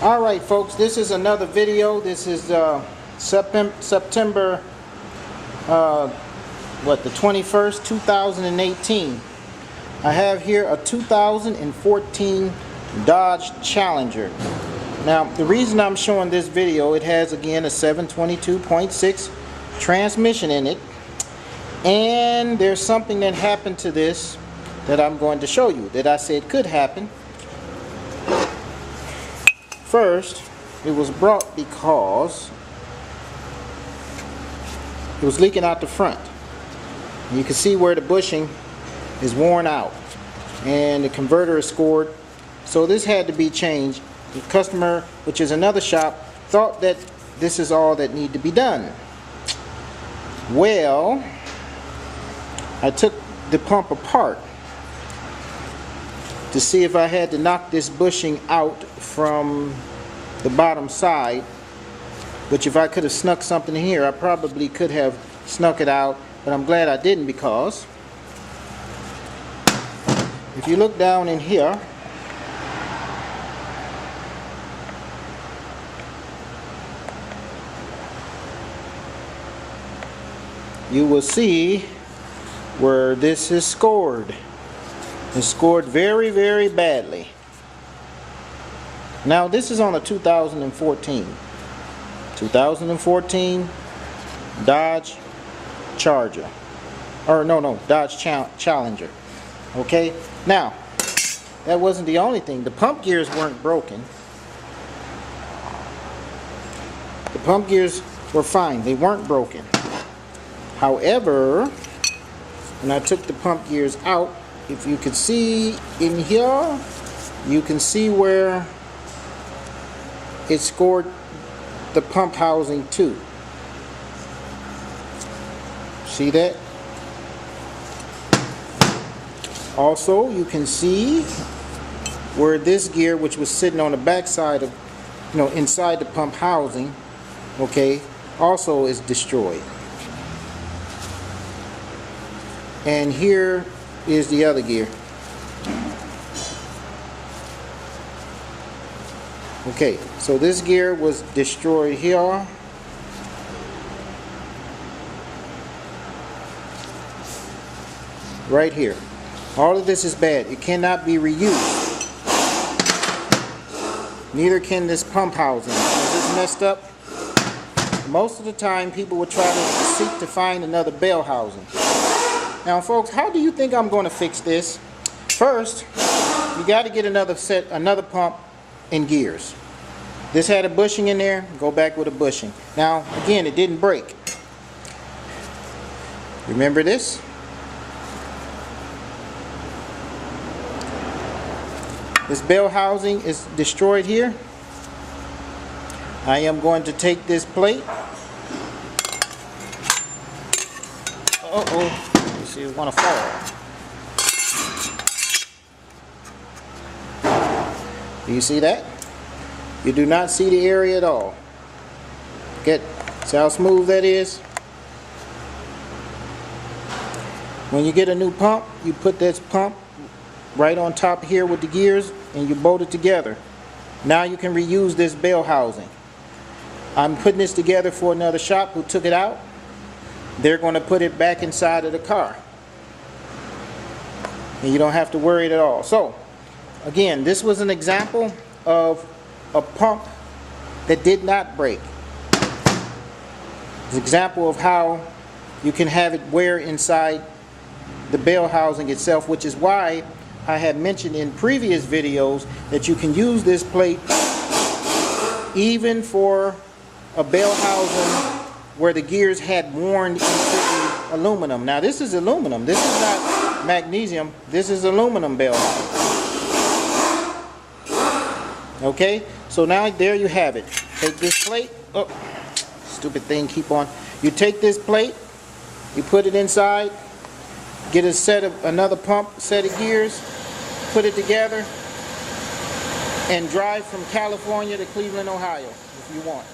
Alright folks, this is another video. This is September the 21st, 2018. I have here a 2014 Dodge Challenger. Now the reason I'm showing this video, it has again a 722.6 transmission in it, and there's something that happened to this that I'm going to show you that I said could happen. First, it was brought because it was leaking out the front. You can see where the bushing is worn out and the converter is scored, so this had to be changed. The customer, which is another shop, thought that this is all that needed to be done. Well, I took the pump apart to see if I had to knock this bushing out from the bottom side, which if I could have snuck something here, I probably could have snuck it out, but I'm glad I didn't, because if you look down in here, you will see where this is scored. It's scored very, very badly. Now this is on a 2014 Dodge Charger, or no, Dodge Challenger. Okay, now that wasn't the only thing. The pump gears weren't broken. The pump gears were fine, they weren't broken. However, when I took the pump gears out, if you could see in here, you can see where it scored the pump housing too. See that? Also, you can see where this gear, which was sitting on the back side of, inside the pump housing, okay, also is destroyed. And here is the other gear. Okay, so this gear was destroyed here. Right here. All of this is bad. It cannot be reused. Neither can this pump housing. Is this messed up? Most of the time people would try to seek to find another bell housing. Now folks, how do you think I'm going to fix this? First, you got to get another pump and gears. This had a bushing in there, go back with a bushing. Now again, it didn't break. Remember this? This bell housing is destroyed here. I am going to take this plate. Uh-oh. You want to fall. Do you see that? You do not see the area at all. See how smooth that is? When you get a new pump, you put this pump right on top here with the gears and you bolt it together. Now you can reuse this bell housing. I'm putting this together for another shop who took it out. They're going to put it back inside of the car, and you don't have to worry at all. So again, this was an example of a pump that did not break. It's an example of how you can have it wear inside the bell housing itself, which is why I had mentioned in previous videos that you can use this plate even for a bell housing where the gears had worn into the aluminum. Now this is aluminum. This is not magnesium. This is aluminum bell housing. Okay, so now there you have it. Take this plate. Oh, stupid thing, keep on. You take this plate, you put it inside, get another pump set of gears, put it together, and drive from California to Cleveland, Ohio if you want.